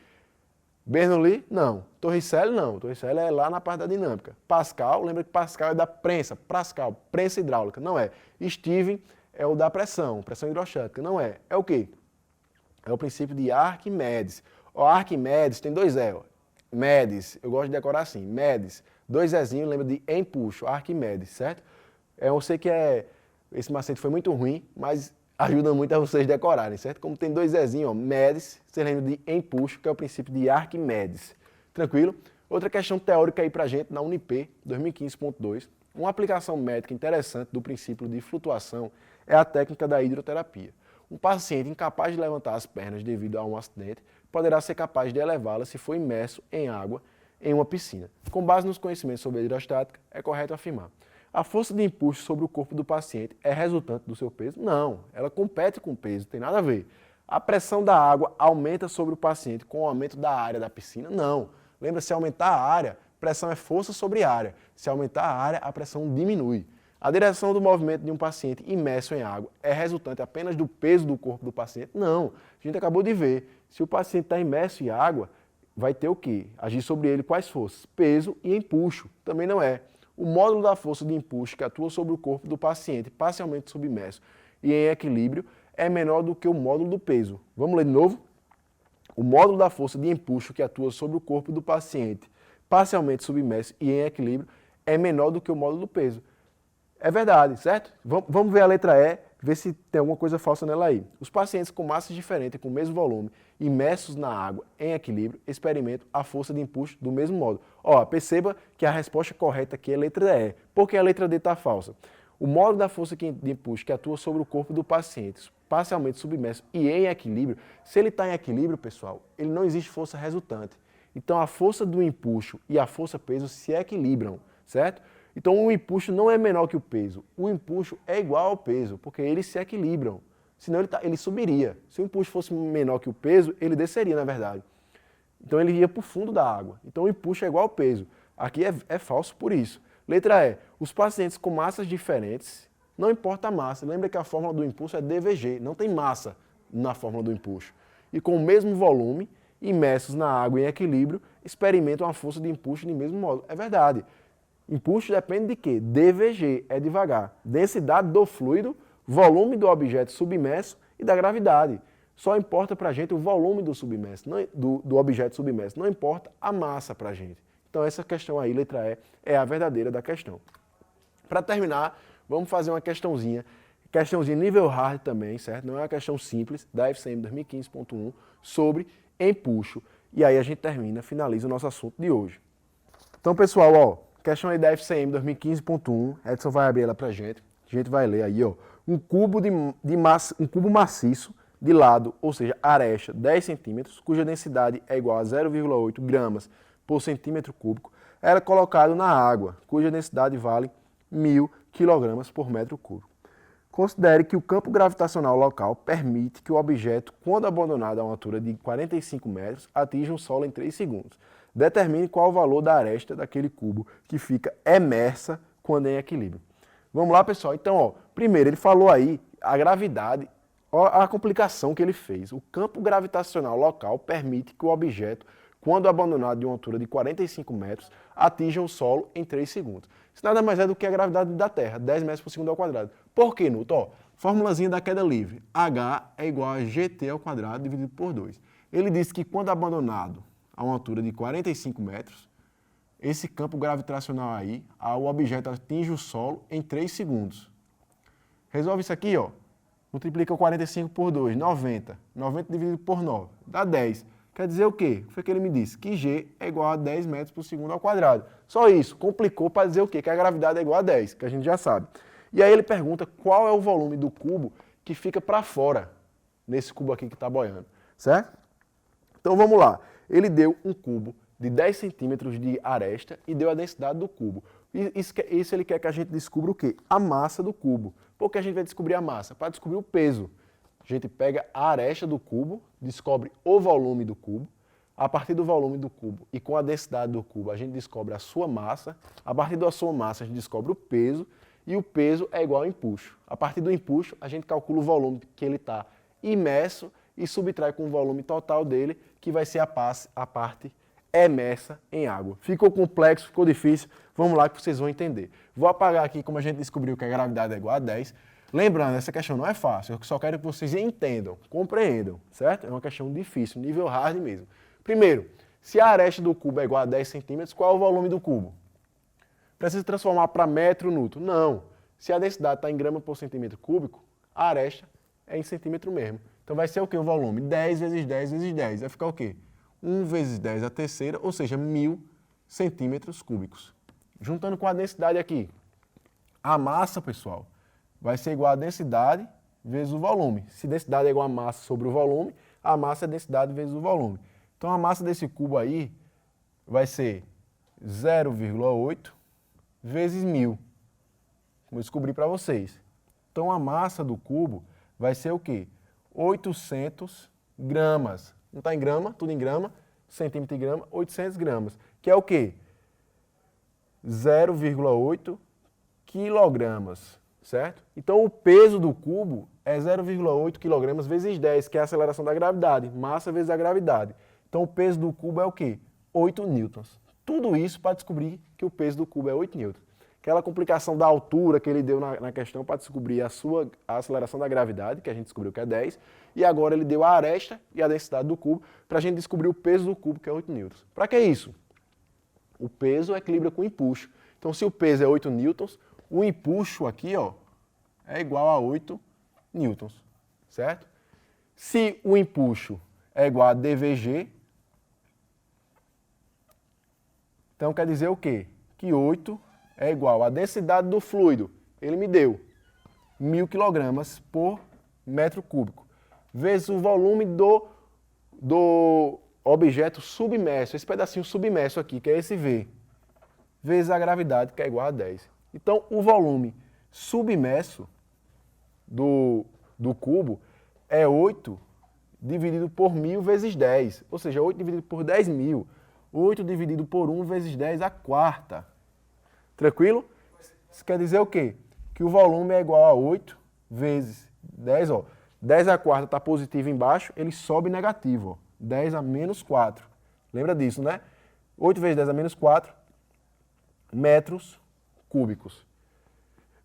Bernoulli, não. Torricelli, não. Torricelli é lá na parte da dinâmica. Pascal, lembra que Pascal é da prensa. Pascal, prensa hidráulica. Não é. Steven é o da pressão hidrostática. Não é. É o quê? É o princípio de Arquimedes. O Arquimedes tem dois E. Medes, eu gosto de decorar assim. Medes, dois Ezinhos, lembra de empuxo. Arquimedes, certo? Eu sei que esse macete foi muito ruim, mas ajuda muito a vocês decorarem, certo? Como tem dois Ezinhos, ó, Medes, você lembra de empuxo, que é o princípio de Arquimedes. Tranquilo? Outra questão teórica aí pra gente, na Unip 2015.2, uma aplicação médica interessante do princípio de flutuação é a técnica da hidroterapia. Um paciente incapaz de levantar as pernas devido a um acidente poderá ser capaz de elevá-las se for imerso em água em uma piscina. Com base nos conhecimentos sobre a hidrostática, é correto afirmar: a força de empuxo sobre o corpo do paciente é resultante do seu peso? Não, ela compete com o peso, tem nada a ver. A pressão da água aumenta sobre o paciente com o aumento da área da piscina? Não. Lembra, se aumentar a área, pressão é força sobre área. Se aumentar a área, a pressão diminui. A direção do movimento de um paciente imerso em água é resultante apenas do peso do corpo do paciente? Não. A gente acabou de ver. Se o paciente está imerso em água, vai ter o quê? Agir sobre ele quais forças? Peso e empuxo. Também não é. O módulo da força de empuxo que atua sobre o corpo do paciente parcialmente submerso e em equilíbrio é menor do que o módulo do peso. Vamos ler de novo? O módulo da força de empuxo que atua sobre o corpo do paciente parcialmente submerso e em equilíbrio é menor do que o módulo do peso. É verdade, certo? Vamos ver a letra E, ver se tem alguma coisa falsa nela aí. Os pacientes com massas diferentes e com o mesmo volume, imersos na água em equilíbrio, experimentam a força de empuxo do mesmo modo. Ó, perceba que a resposta correta aqui é a letra E. Por que a letra D está falsa? O módulo da força de empuxo que atua sobre o corpo do paciente, parcialmente submerso e em equilíbrio, se ele está em equilíbrio, pessoal, ele não existe força resultante. Então a força do empuxo e a força-peso se equilibram, certo? Então o empuxo não é menor que o peso, o empuxo é igual ao peso, porque eles se equilibram. Senão ele subiria. Se o empuxo fosse menor que o peso, ele desceria, na verdade. Então ele ia para o fundo da água. Então o empuxo é igual ao peso. Aqui é falso por isso. Letra E. Os pacientes com massas diferentes, não importa a massa. Lembra que a fórmula do impulso é dVg, não tem massa na fórmula do impulso. E com o mesmo volume, imersos na água em equilíbrio, experimentam a força de impulso de mesmo modo. É verdade. Impulso depende de quê? dVg, é devagar. Densidade do fluido, volume do objeto submerso e da gravidade. Só importa para a gente o volume do submerso, do objeto submerso, não importa a massa para a gente. Então essa questão aí, letra E, é a verdadeira da questão. Para terminar, vamos fazer uma questãozinha nível hard também, certo? Não é uma questão simples, da FCM 2015.1, sobre empuxo. E aí a gente finaliza o nosso assunto de hoje. Então, pessoal, ó, questão aí da FCM 2015.1, Edson vai abrir ela pra gente. A gente vai ler aí, ó. Um cubo maciço de lado, ou seja, aresta 10 centímetros, cuja densidade é igual a 0,8 gramas por centímetro cúbico, era colocado na água, cuja densidade vale 1.000 kg por metro cúbico. Considere que o campo gravitacional local permite que o objeto, quando abandonado a uma altura de 45 metros, atinja o solo em 3 segundos. Determine qual o valor da aresta daquele cubo que fica emersa quando em equilíbrio. Vamos lá, pessoal? Então, ó, primeiro, ele falou aí a gravidade, ó, a complicação que ele fez. O campo gravitacional local permite que o objeto, quando abandonado de uma altura de 45 metros, atinja o solo em 3 segundos. Isso nada mais é do que a gravidade da Terra, 10 metros por segundo ao quadrado. Por que, Newton? Ó, formulazinha da queda livre. H é igual a GT ao quadrado dividido por 2. Ele disse que quando abandonado a uma altura de 45 metros, esse campo gravitacional aí, o objeto atinge o solo em 3 segundos. Resolve isso aqui, ó. Multiplica o 45 por 2, 90. 90 dividido por 9, dá 10. Quer dizer o quê? Foi que ele me disse que G é igual a 10 metros por segundo ao quadrado. Só isso, complicou para dizer o quê? Que a gravidade é igual a 10, que a gente já sabe. E aí ele pergunta qual é o volume do cubo que fica para fora, nesse cubo aqui que está boiando, certo? Então vamos lá. Ele deu um cubo de 10 centímetros de aresta e deu a densidade do cubo. Isso ele quer que a gente descubra o quê? A massa do cubo. Por que a gente vai descobrir a massa? Para descobrir o peso. A gente pega a aresta do cubo, descobre o volume do cubo. A partir do volume do cubo e com a densidade do cubo, a gente descobre a sua massa. A partir da sua massa, a gente descobre o peso. E o peso é igual ao empuxo. A partir do empuxo, a gente calcula o volume que ele está imerso e subtrai com o volume total dele, que vai ser a parte emersa em água. Ficou complexo, ficou difícil? Vamos lá que vocês vão entender. Vou apagar aqui como a gente descobriu que a gravidade é igual a 10. Lembrando, essa questão não é fácil, eu só quero que vocês entendam, compreendam, certo? É uma questão difícil, nível hard mesmo. Primeiro, se a aresta do cubo é igual a 10 centímetros, qual é o volume do cubo? Precisa transformar para metro Newton? Não. Se a densidade está em grama por centímetro cúbico, a aresta é em centímetro mesmo. Então vai ser o que o volume? 10 vezes 10 vezes 10. Vai ficar o quê? 1 vezes 10 a terceira, ou seja, 1000 centímetros cúbicos. Juntando com a densidade aqui. A massa, pessoal, vai ser igual a densidade vezes o volume. Se densidade é igual a massa sobre o volume, a massa é densidade vezes o volume. Então a massa desse cubo aí vai ser 0,8 vezes 1000. Vou descobrir para vocês. Então a massa do cubo vai ser o quê? 800 gramas. Não está em grama, tudo em grama, centímetro em grama, 800 gramas. Que é o quê? 0,8 quilogramas, certo? Então o peso do cubo é 0,8 quilogramas vezes 10, que é a aceleração da gravidade, massa vezes a gravidade. Então o peso do cubo é o quê? 8 newtons. Tudo isso para descobrir que o peso do cubo é 8 newtons. Aquela complicação da altura que ele deu na questão para descobrir a aceleração da gravidade, que a gente descobriu que é 10, e agora ele deu a aresta e a densidade do cubo para a gente descobrir o peso do cubo, que é 8 newtons. Para que isso? O peso equilibra com o empuxo. Então, se o peso é 8 newtons, o empuxo aqui ó, é igual a 8 newtons, certo? Se o empuxo é igual a dVg, então quer dizer o quê? Que 8 é igual à densidade do fluido. Ele me deu 1000 kg por metro cúbico, vezes o volume do objeto submerso, esse pedacinho submerso aqui, que é esse V, vezes a gravidade, que é igual a 10. Então, o volume submerso do cubo é 8 dividido por 1000 vezes 10, ou seja, 8 dividido por 10.000, 8 dividido por 1 vezes 10 a quarta. Tranquilo? Isso quer dizer o quê? Que o volume é igual a 8 vezes 10, ó. 10 a quarta está positivo embaixo, ele sobe negativo, ó. 10 a menos 4. Lembra disso, né? 8 vezes 10 a menos 4 metros cúbicos.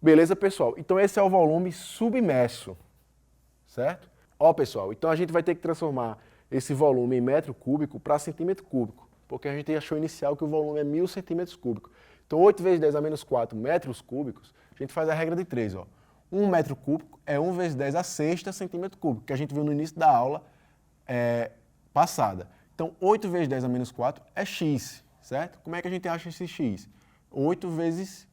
Beleza, pessoal? Então esse é o volume submerso, certo? Ó, pessoal, então a gente vai ter que transformar esse volume em metro cúbico para centímetro cúbico, porque a gente achou inicial que o volume é 1000 centímetros cúbicos. Então 8 vezes 10 a menos 4 metros cúbicos, a gente faz a regra de 3, ó. 1 metro cúbico é 1 vezes 10 a sexta centímetro cúbico, que a gente viu no início da aula passada. Então 8 vezes 10 a menos 4 é x, certo? Como é que a gente acha esse x? 8 vezes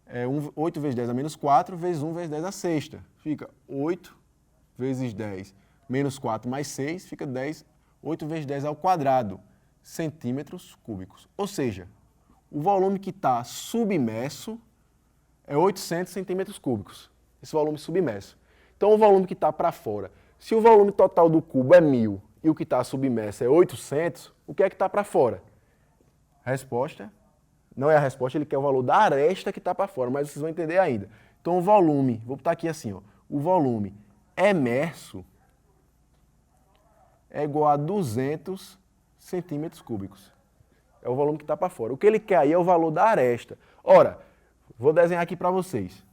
10 a menos 4 vezes 1 vezes 10 a sexta. Fica 8 vezes 10 menos 4 mais 6, fica 10, 8 vezes 10 ao quadrado, centímetros cúbicos. Ou seja, o volume que está submerso é 800 centímetros cúbicos, esse volume submerso. Então o volume que está para fora, se o volume total do cubo é 1000 e o que está submerso é 800, o que é que está para fora? A resposta não é a resposta, ele quer o valor da aresta que está para fora, mas vocês vão entender ainda. Então o volume, vou botar aqui assim, ó, o volume emerso é igual a 200 centímetros cúbicos. É o volume que está para fora. O que ele quer aí é o valor da aresta. Ora, vou desenhar aqui para vocês.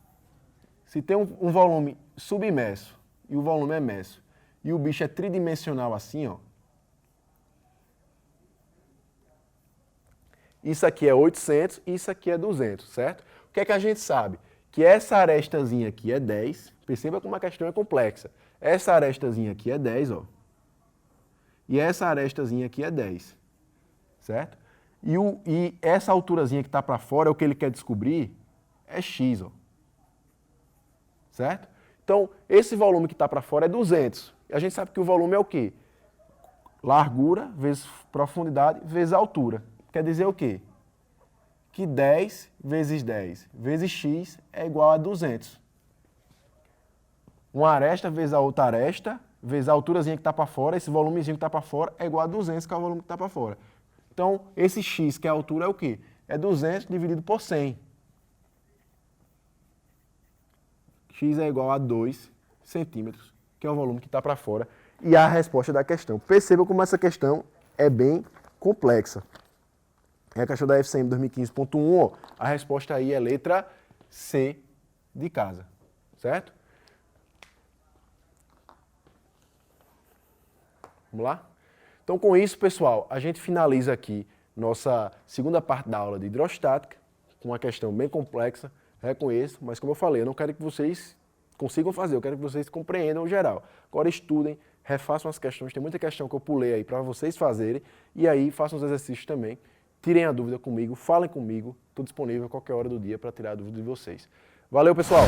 Se tem um volume submerso e o volume emerso, e o bicho é tridimensional assim, ó. Isso aqui é 800 e isso aqui é 200, certo? O que é que a gente sabe? Que essa arestazinha aqui é 10. Perceba como a questão é complexa. Essa arestazinha aqui é 10, ó. e essa arestazinha aqui é 10, certo? E essa alturazinha que está para fora, é o que ele quer descobrir, é x, ó. Certo? Então, esse volume que está para fora é 200. E a gente sabe que o volume é o quê? Largura vezes profundidade vezes altura. Quer dizer o quê? Que 10 vezes 10 vezes x é igual a 200. Uma aresta vezes a outra aresta, vezes a alturazinha que está para fora, esse volumezinho que está para fora, é igual a 200, que é o volume que está para fora. Então, esse x, que é a altura, é o quê? É 200 dividido por 100. X é igual a 2 centímetros, que é o volume que está para fora, e a resposta da questão. Perceba como essa questão é bem complexa. É a questão da FCM 2015.1, a resposta aí é letra C de casa, certo? Vamos lá? Então, com isso, pessoal, a gente finaliza aqui nossa segunda parte da aula de hidrostática, com uma questão bem complexa, reconheço, mas como eu falei, eu não quero que vocês consigam fazer, eu quero que vocês compreendam o geral. Agora estudem, refaçam as questões, tem muita questão que eu pulei aí para vocês fazerem, e aí façam os exercícios também, tirem a dúvida comigo, falem comigo, estou disponível a qualquer hora do dia para tirar a dúvida de vocês. Valeu, pessoal!